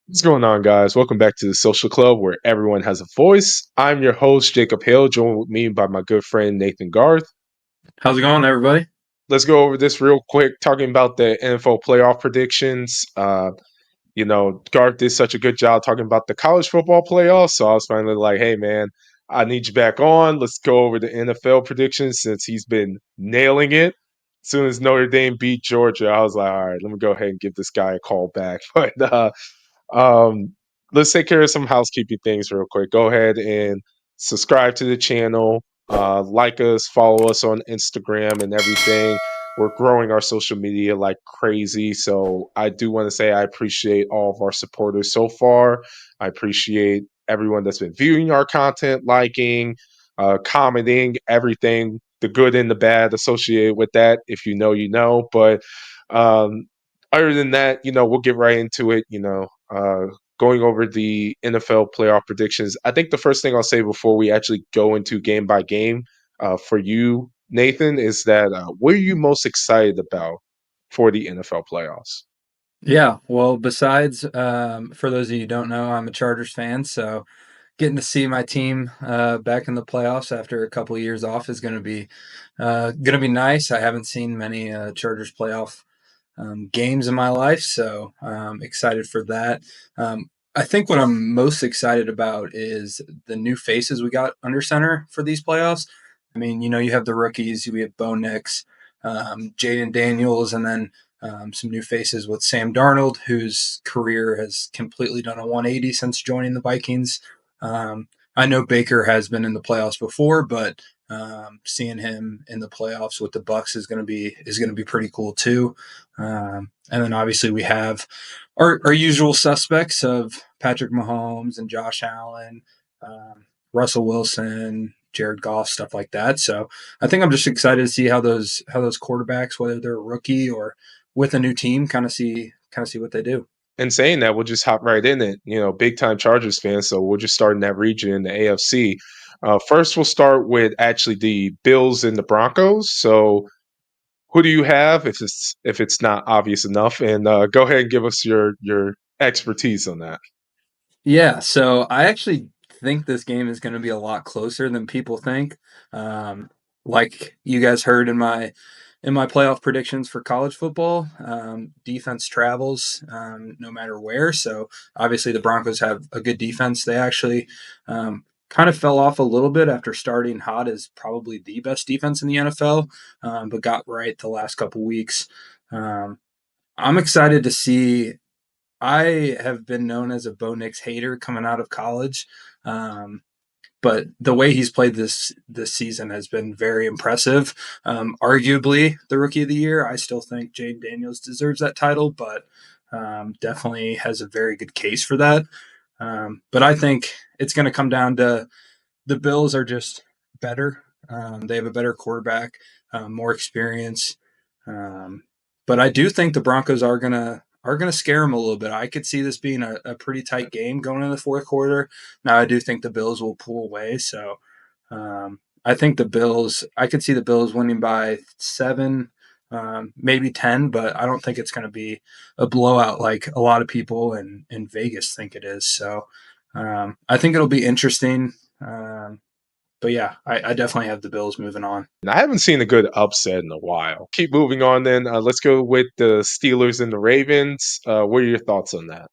What's going on, guys? Welcome back to the Social Club where everyone has a voice. I'm your host, Jacob Hill, joined with me by my good friend Nathan Garth. How's it going, everybody? Let's go over this real quick, talking about the NFL playoff predictions. Garth did such a good job talking about the college football playoffs, so I was finally like, hey, man, I need you back on. Let's go over the NFL predictions since he's been nailing it. As soon as Notre Dame beat Georgia, I was like, all right, let me go ahead and give this guy a call back. Um, let's take care of some housekeeping things real quick. Go ahead and subscribe to the channel, like us, follow us on Instagram and everything. We're growing our social media like crazy. So I do want to say I appreciate all of our supporters so far. I appreciate everyone that's been viewing our content, liking, commenting, everything, the good and the bad associated with that. If you know, you know. But um, other than that, we'll get right into it. Going over the NFL playoff predictions. I think the first thing I'll say before we actually go into game by game for you, Nathan, is that what are you most excited about for the NFL playoffs? Yeah, well, besides, for those of you who don't know, I'm a Chargers fan, so getting to see my team back in the playoffs after a couple of years off is going to be nice. I haven't seen many Chargers playoff games in my life, so excited for that. I think what I'm most excited about is the new faces we got under center for these playoffs. I mean, you have the rookies, we have Bo Nix, Jaden Daniels, and then some new faces with Sam Darnold, whose career has completely done a 180 since joining the Vikings. I know Baker has been in the playoffs before, but seeing him in the playoffs with the Bucks is going to be pretty cool too. And then obviously we have our usual suspects of Patrick Mahomes and Josh Allen, Russell Wilson, Jared Goff, stuff like that. So I think I'm just excited to see how those quarterbacks, whether they're a rookie or with a new team, kind of see what they do. And saying that, we'll just hop right in it. Big time Chargers fans, so we'll just start in that region in the AFC. First, we'll start with actually the Bills and the Broncos. So who do you have if it's not obvious enough? And go ahead and give us your expertise on that. Yeah, so I actually think this game is going to be a lot closer than people think. Um, like you guys heard in my playoff predictions for college football, defense travels no matter where. So obviously the Broncos have a good defense. They actually kind of fell off a little bit after starting hot as probably the best defense in the NFL, but got right the last couple weeks. Um, I'm excited to see. I have been known as a Bo Nix hater coming out of college, um, but the way he's played this season has been very impressive. Arguably the rookie of the year, I still think Jane Daniels deserves that title, but definitely has a very good case for that. But I think it's going to come down to the Bills are just better. They have a better quarterback, more experience. Um, but I do think the Broncos are gonna scare them a little bit. I could see this being a pretty tight game going in the fourth quarter. Now I do think the Bills will pull away. So I think the Bills. I could see the Bills winning by 7, maybe 10, but I don't think it's going to be a blowout like a lot of people in Vegas think it is. So I think it'll be interesting. But yeah, I definitely have the Bills moving on. And I haven't seen a good upset in a while. Keep moving on then. Let's go with the Steelers and the Ravens. What are your thoughts on that?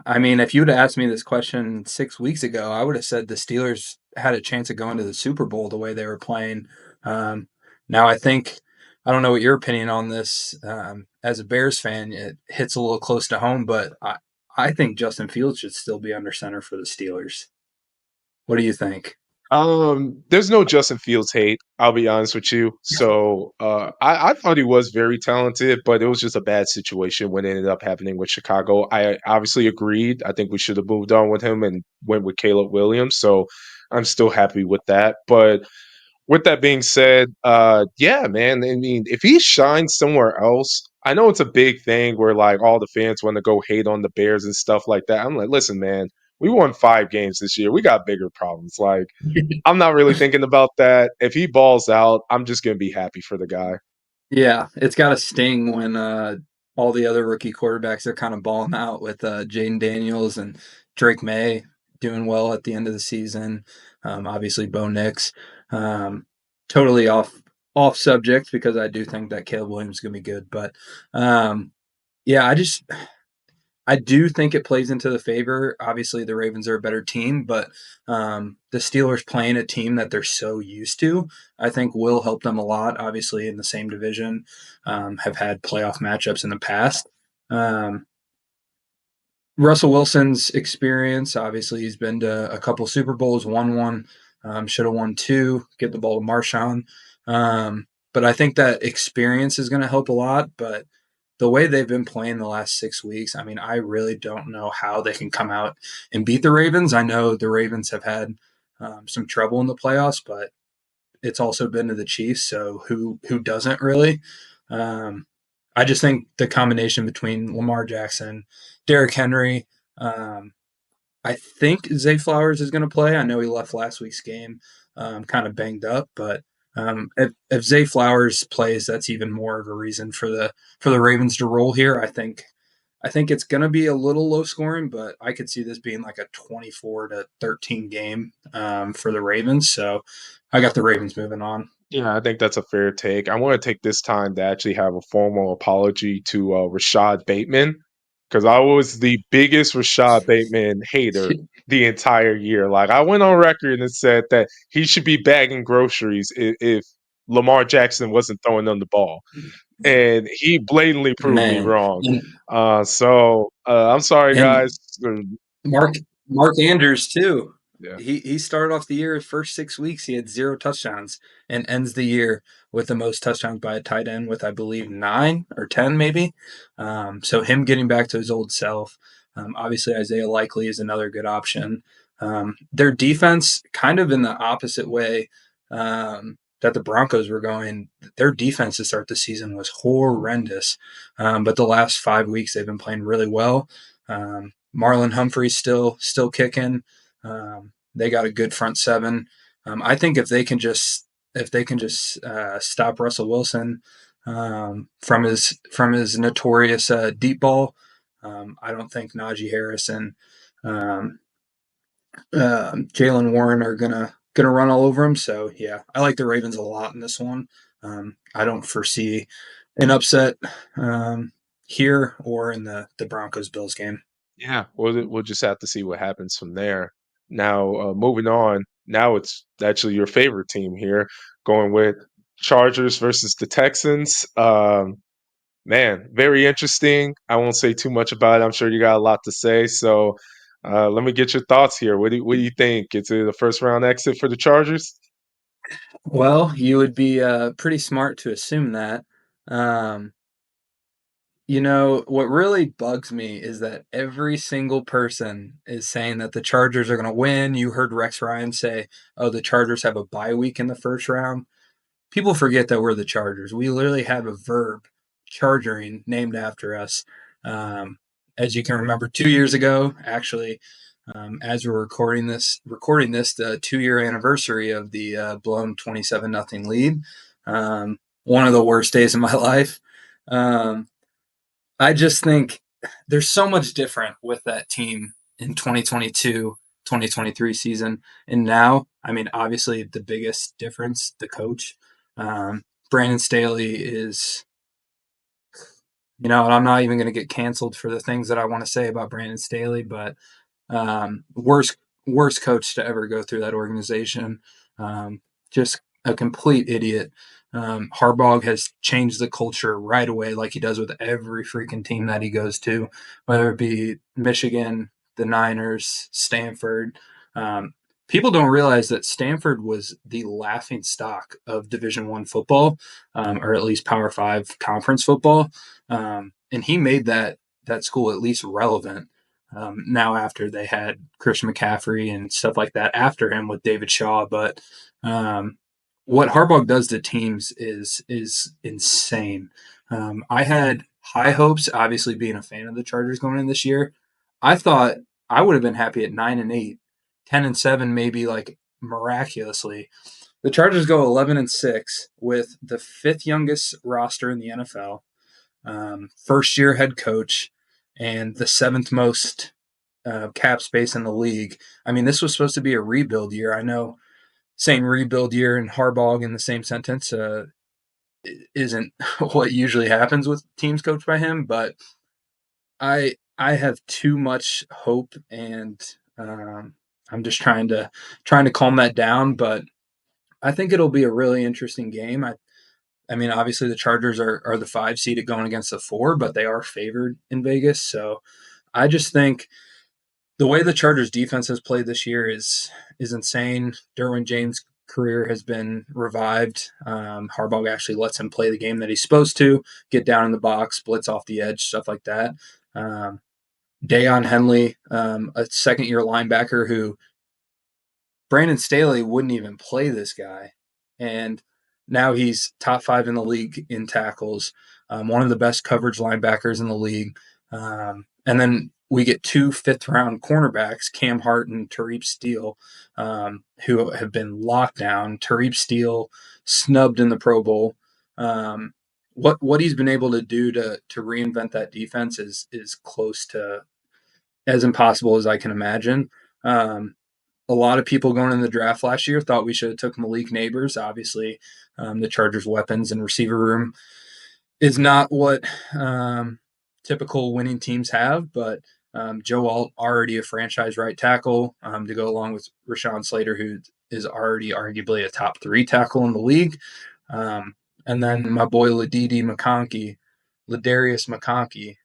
I mean, if you would have asked me this question 6 weeks ago, I would have said the Steelers had a chance of going to the Super Bowl the way they were playing. Um, now, I don't know what your opinion on this. As a Bears fan, it hits a little close to home, but I think Justin Fields should still be under center for the Steelers. What do you think? There's no Justin Fields hate. I'll be honest with you. So, I thought he was very talented, but it was just a bad situation when it ended up happening with Chicago. I obviously agreed. I think we should have moved on with him and went with Caleb Williams. So, I'm still happy with that. But with that being said, yeah, man. I mean, if he shines somewhere else, I know it's a big thing where like all the fans want to go hate on the Bears and stuff like that. I'm like, listen, man, we won 5 games this year. We got bigger problems. Like, I'm not really thinking about that. If he balls out, I'm just gonna be happy for the guy. Yeah, it's got to sting when all the other rookie quarterbacks are kind of balling out with Jaden Daniels and Drake May doing well at the end of the season. Obviously, Bo Nix. Um, totally off subject because I do think that Caleb Williams is going to be good, but yeah, I do think it plays into the favor. Obviously, the Ravens are a better team, but the Steelers playing a team that they're so used to, I think will help them a lot. Obviously, in the same division, have had playoff matchups in the past. Um, Russell Wilson's experience, obviously, he's been to a couple Super Bowls, won one, should have won two, get the ball to Marshawn. But I think that experience is going to help a lot. But the way they've been playing the last 6 weeks, I mean, I really don't know how they can come out and beat the Ravens. I know the Ravens have had some trouble in the playoffs, but it's also been to the Chiefs, so who doesn't really? Um, I just think the combination between Lamar Jackson, Derrick Henry, um, I think Zay Flowers is going to play. I know he left last week's game kind of banged up, but if Zay Flowers plays, that's even more of a reason for the Ravens to roll here. I think it's going to be a little low scoring, but I could see this being like a 24-13 game for the Ravens. So I got the Ravens moving on. Yeah, I think that's a fair take. I want to take this time to actually have a formal apology to Rashad Bateman because I was the biggest Rashad Bateman hater the entire year. Like I went on record and said that he should be bagging groceries if Lamar Jackson wasn't throwing them the ball, and he blatantly proved me Man, wrong. and, I'm sorry, and guys. Mark Mark Andrews too. Yeah. He started off the year his first 6 weeks. He had 0 touchdowns and ends the year with the most touchdowns by a tight end with I believe 9 or 10 maybe. So him getting back to his old self. Obviously Isaiah Likely is another good option. Their defense kind of in the opposite way that the Broncos were going. Their defense to start the season was horrendous, but the last 5 weeks they've been playing really well. Marlon Humphrey's still kicking. They got a good front seven. I think if they can just stop Russell Wilson from his notorious deep ball, I don't think Najee Harris and um, Jalen Warren are gonna run all over him. So yeah, I like the Ravens a lot in this one. I don't foresee an upset here or in the Broncos Bills game. Yeah, we'll just have to see what happens from there. Now, moving on. Now it's actually your favorite team here, going with Chargers versus the Texans. Man, very interesting. I won't say too much about it. I'm sure you got a lot to say. So, let me get your thoughts here. What do you think? Is it a first round exit for the Chargers? Well, you would be pretty smart to assume that. Um, what really bugs me is that every single person is saying that the Chargers are going to win. You heard Rex Ryan say, "Oh, the Chargers have a bye week in the first round." People forget that we're the Chargers. We literally have a verb, chargering, named after us. Um, as you can remember, 2 years ago, actually, as we're recording this, the 2 year anniversary of the blown 27-0 lead. One of the worst days of my life. Um, I just think there's so much different with that team in 2022, 2023 season. And now, I mean, obviously the biggest difference, the coach. Brandon Staley is, and I'm not even going to get canceled for the things that I want to say about Brandon Staley, but worst coach to ever go through that organization. Just a complete idiot. Harbaugh has changed the culture right away, like he does with every freaking team that he goes to, whether it be Michigan, the Niners, Stanford. Um, People don't realize that Stanford was the laughing stock of Division I football, or at least Power Five conference football, and he made that school at least relevant. Now after they had Christian McCaffrey and stuff like that after him with David Shaw, but what Harbaugh does to teams is insane. I had high hopes, obviously being a fan of the Chargers going in this year. I thought I would have been happy at 9-8, 10-7, maybe like miraculously. The Chargers go 11-6 with the fifth youngest roster in the NFL. first year head coach, and the seventh most cap space in the league. I mean, this was supposed to be a rebuild year. I know saying rebuild year and Harbaugh in the same sentence isn't what usually happens with teams coached by him, but I have too much hope, and I'm just trying to calm that down. But I think it'll be a really interesting game. I mean, obviously the Chargers are the 5 seed going against the 4, but they are favored in Vegas. So I just think the way the Chargers defense has played this year is insane. Derwin James' career has been revived. Harbaugh actually lets him play the game that he's supposed to, get down in the box, blitz off the edge, stuff like that. Um, Dayon Henley, a second-year linebacker who Brandon Staley wouldn't even play this guy, and now he's top 5 in the league in tackles, one of the best coverage linebackers in the league. And then we get 2 fifth-round cornerbacks, Cam Hart and Tariq Steele, who have been locked down. Tariq Steele snubbed in the Pro Bowl. What he's been able to do to reinvent that defense is close to as impossible as I can imagine. Um, a lot of people going in the draft last year thought we should have took Malik Neighbors. Obviously, the Chargers' weapons and receiver room is not what typical winning teams have, but Joe Alt already a franchise right tackle to go along with Rashawn Slater, who is already arguably a top 3 tackle in the league. And then my boy Ladarius McConkey,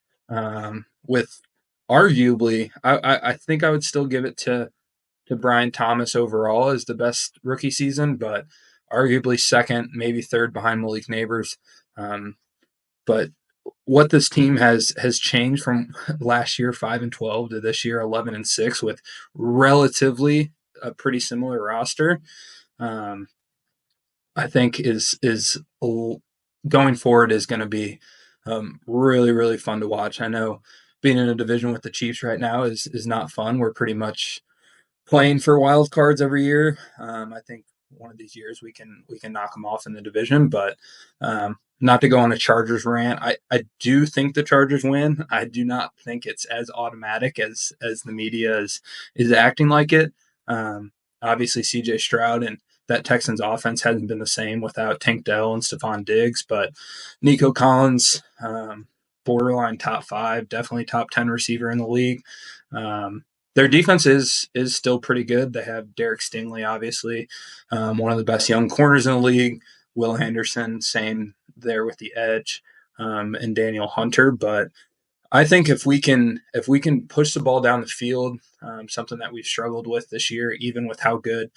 with arguably, I think I would still give it to Brian Thomas overall as the best rookie season, but arguably second, maybe third behind Malik Neighbors. But what this team has changed from last year 5-12 to this year 11-6 with relatively a pretty similar roster, um, I think is going forward is going to be really really fun to watch. I know being in a division with the Chiefs right now is not fun. We're pretty much playing for wild cards every year. I think one of these years we can knock them off in the division, but not to go on a Chargers rant. I do think the Chargers win. I do not think it's as automatic as the media is acting like it. Obviously, C.J. Stroud and that Texans offense hasn't been the same without Tank Dell and Stephon Diggs, but Nico Collins, borderline top 5, definitely top 10 receiver in the league. Their defense is still pretty good. They have Derek Stingley, obviously, one of the best young corners in the league. Will Henderson, same there with the edge, and Daniel Hunter. But I think if we can push the ball down the field, something that we've struggled with this year, even with how good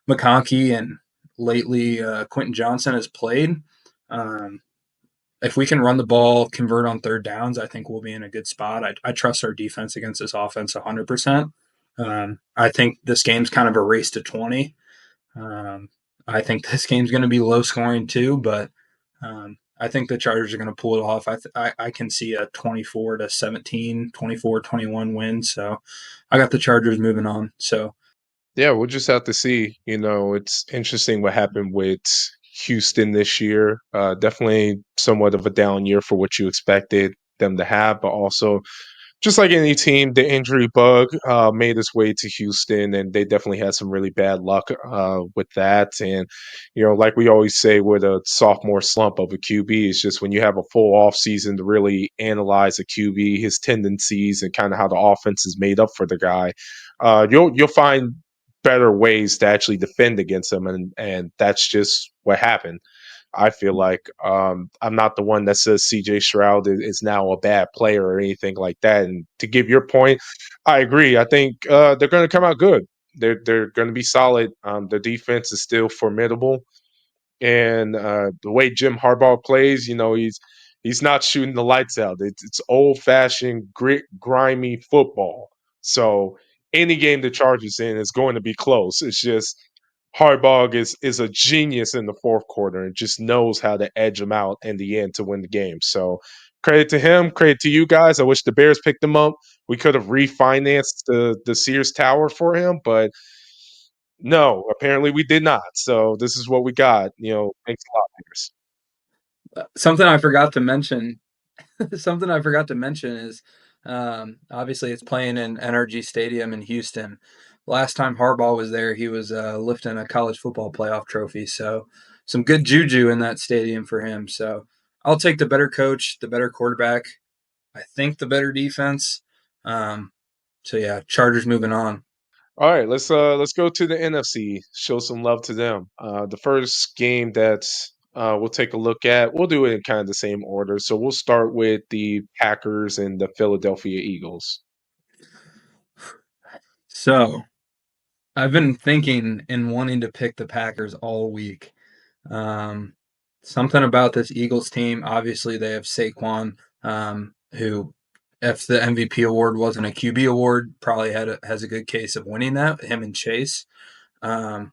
McConkey and lately Quentin Johnson has played. Um, if we can run the ball, convert on third downs, I think we'll be in a good spot. I trust our defense against this offense 100%. I think this game's kind of a race to 20. Um, I think this game's going to be low scoring too, but I think the Chargers are going to pull it off. I can see a 24-17, 24-21 win. So I got the Chargers moving on. So Yeah, we'll just have to see. It's interesting what happened with Houston this year. Definitely somewhat of a down year for what you expected them to have, but also just like any team, the injury bug made its way to Houston, and they definitely had some really bad luck with that. And like we always say, with a sophomore slump of a QB, it's just when you have a full off season to really analyze a QB, his tendencies, and kind of how the offense is made up for the guy. You'll find better ways to actually defend against him, and that's just what happened. I feel like I'm not the one that says CJ Stroud is now a bad player or anything like that. And to give your point, I agree. I think they're going to come out good. They're going to be solid. The defense is still formidable, and the way Jim Harbaugh plays, he's not shooting the lights out. It's old fashioned grit, grimy football. So any game the Chargers in is going to be close. It's just Harbaugh is a genius in the fourth quarter and just knows how to edge them out in the end to win the game. So credit to him, credit to you guys. I wish the Bears picked him up. We could have refinanced the Sears Tower for him, but no, apparently we did not. So this is what we got. Thanks a lot, Bears. something I forgot to mention something I forgot to mention is obviously it's playing in NRG Stadium in Houston. Last time Harbaugh was there, he was lifting a college football playoff trophy. So some good juju in that stadium for him. So I'll take the better coach, the better quarterback. I think the better defense. Um, so yeah, Chargers moving on. All right, let's go to the NFC. Show some love to them. The first game that we'll take a look at, we'll do it in kind of the same order. So we'll start with the Packers and the Philadelphia Eagles. So I've been thinking and wanting to pick the Packers all week. Um, Something about this Eagles team. Obviously, they have Saquon, who, if the MVP award wasn't a QB award, probably has a good case of winning that. Him and Chase. Um,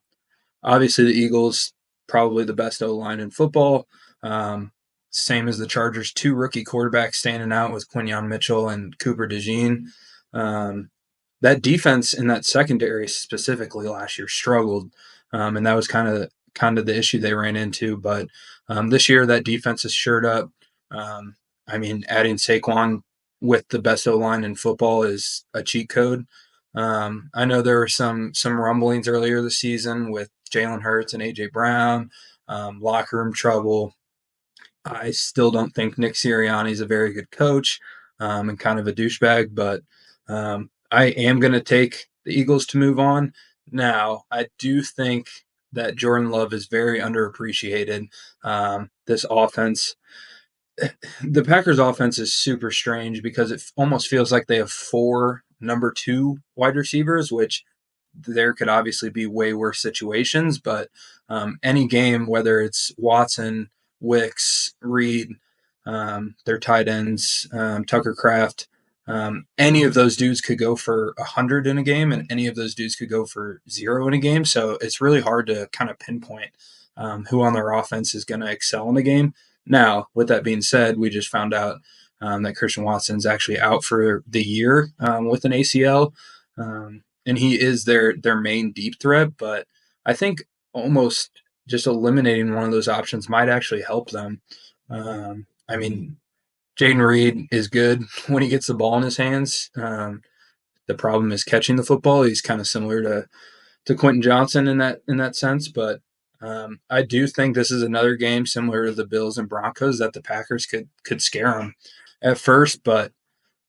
Obviously, the Eagles probably the best O line in football. Um, Same as the Chargers, two rookie quarterbacks standing out with Quinyon Mitchell and Cooper DeJean. Um, that defense in that secondary specifically last year struggled, and that was kind of the issue they ran into. But this year, that defense is shored up. Um, I mean, adding Saquon with the best O line in football is a cheat code. I know there were some rumblings earlier this season with Jalen Hurts and AJ Brown, locker room trouble. I still don't think Nick Sirianni is a very good coach and kind of a douchebag, but I am going to take the Eagles to move on. Now, I do think that Jordan Love is very underappreciated. This offense, the Packers' offense is super strange because it almost feels like they have four number two wide receivers, which there could obviously be way worse situations, but any game, whether it's Watson, Wicks, Reed, their tight ends, Tucker Kraft, any of those dudes could go for 100 in a game, and any of those dudes could go for zero in a game. So it's really hard to kind of pinpoint who on their offense is going to excel in the game. Now, with that being said, we just found out that Christian Watson's actually out for the year with an ACL. And he is their main deep threat. But I think almost just eliminating one of those options might actually help them. I mean, Jaden Reed is good when he gets the ball in his hands. The problem is catching the football. He's kind of similar to Quentin Johnson in that sense, but I do think this is another game similar to the Bills and Broncos that the Packers could scare them at first, but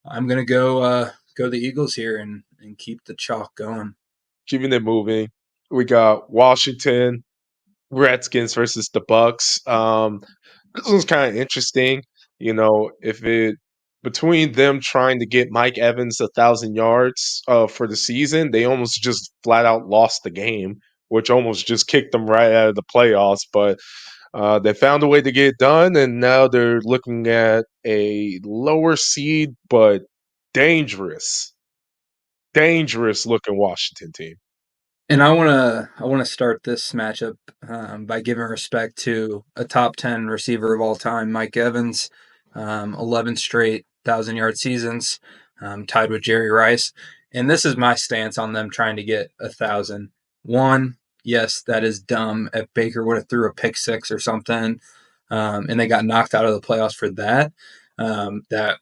I'm gonna go the Eagles here and keep the chalk going. Keeping it moving. We got Washington Redskins versus the Bucks. This one's kind of interesting. If it between them trying to get Mike Evans 1,000 yards for the season, they almost just flat out lost the game, which almost just kicked them right out of the playoffs. But they found a way to get it done, and now they're looking at a lower seed but dangerous, dangerous looking Washington team. And I wanna start this matchup by giving respect to a top 10 receiver of all time, Mike Evans, 11 straight 1,000 yard seasons, tied with Jerry Rice. And this is my stance on them trying to get 1,000. One, yes, that is dumb. If Baker would have threw a pick six or something, and they got knocked out of the playoffs for that, that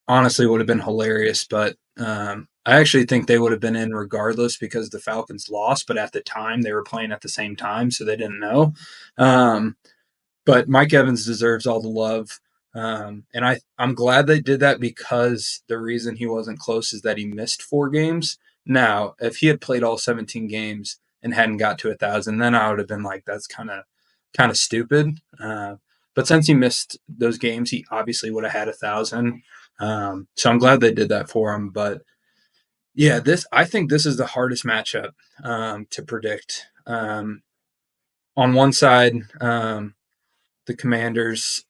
honestly would have been hilarious. But I actually think they would have been in regardless because the Falcons lost, but at the time they were playing at the same time, so they didn't know. Um, but Mike Evans deserves all the love. And I'm glad they did that because the reason he wasn't close is that he missed 4 games. Now, if he had played all 17 games and hadn't got to 1,000, then I would have been like, that's kind of stupid. But since he missed those games, he obviously would have had 1,000. So I'm glad they did that for him. But yeah, this I think this is the hardest matchup to predict. On one side, the Commanders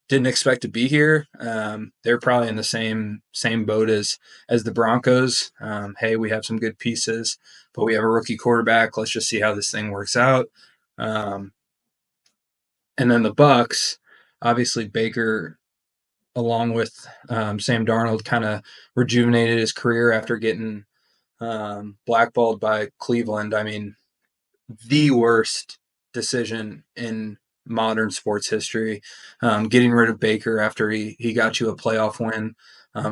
didn't expect to be here. They're probably in the same boat as the Broncos. Hey, we have some good pieces, but we have a rookie quarterback. Let's just see how this thing works out. Um, and then the Bucks, obviously Baker, along with Sam Darnold, kind of rejuvenated his career after getting blackballed by Cleveland. I mean, the worst decision in modern sports history. Getting rid of Baker after he got you a playoff win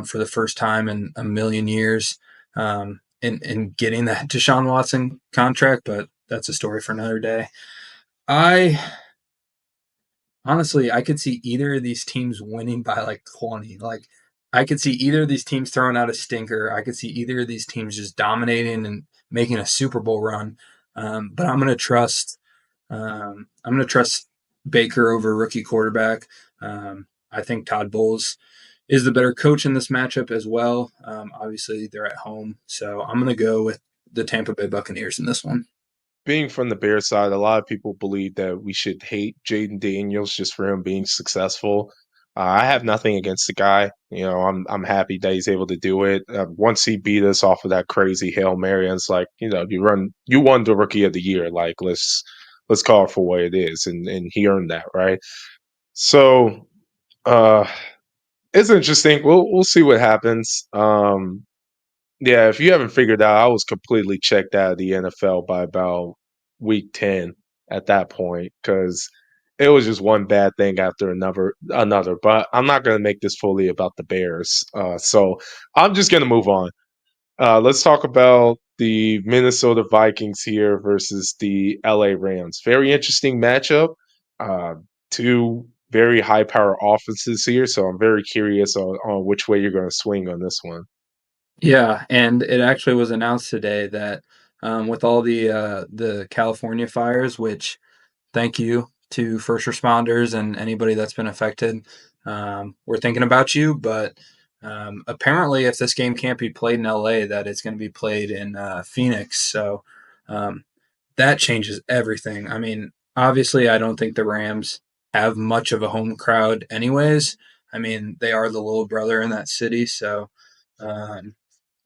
for the first time in a million years, and getting that Deshaun Watson contract, but that's a story for another day. I Honestly, I could see either of these teams winning by like 20. Like, I could see either of these teams throwing out a stinker. I could see either of these teams just dominating and making a Super Bowl run. But I'm going to trust Baker over rookie quarterback. I think Todd Bowles is the better coach in this matchup as well. Obviously, they're at home, so I'm going to go with the Tampa Bay Buccaneers in this one. Being from the Bears side, a lot of people believe that we should hate Jaden Daniels just for him being successful. I have nothing against the guy. I'm happy that he's able to do it. Once he beat us off of that crazy Hail Mary, and it's like, you won the Rookie of the Year. Like, let's call it for what it is, and he earned that, right? So, uh, it's interesting. We'll see what happens. Yeah, if you haven't figured out, I was completely checked out of the NFL by about week 10 at that point because it was just one bad thing after another. But I'm not going to make this fully about the Bears. So I'm just going to move on. Let's talk about the Minnesota Vikings here versus the LA Rams. Very interesting matchup. Uh, Two very high power offenses here. So I'm very curious on which way you're going to swing on this one. Yeah, and it actually was announced today that with all the California fires, which thank you to first responders and anybody that's been affected. We're thinking about you, but apparently, if this game can't be played in LA, that it's going to be played in Phoenix. So um, that changes everything. I mean, obviously, I don't think the Rams have much of a home crowd, anyways. I mean, they are the little brother in that city, so um,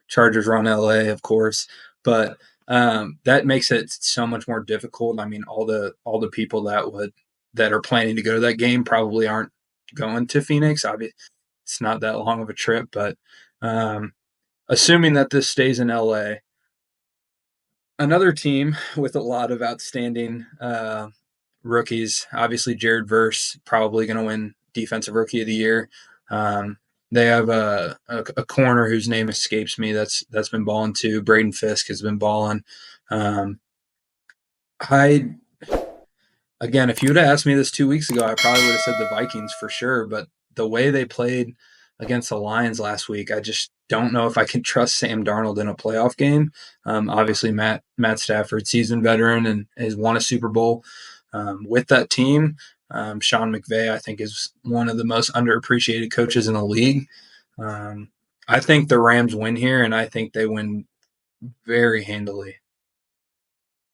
Chargers run LA, of course, but that makes it so much more difficult. I mean, all the people that are planning to go to that game probably aren't going to Phoenix. Obviously, it's not that long of a trip, but um, assuming that this stays in LA, another team with a lot of outstanding rookies. Obviously, Jared Verse probably going to win Defensive Rookie of the Year. Um, they have a corner whose name escapes me. That's been balling too. Braden Fisk has been balling. Um, I Again, if you would have asked me this 2 weeks ago, I probably would have said the Vikings for sure. But the way they played against the Lions last week, I just don't know if I can trust Sam Darnold in a playoff game. Obviously, Matt Stafford, seasoned veteran, and has won a Super Bowl with that team. Sean McVay, I think, is one of the most underappreciated coaches in the league. Um, I think the Rams win here, and I think they win very handily.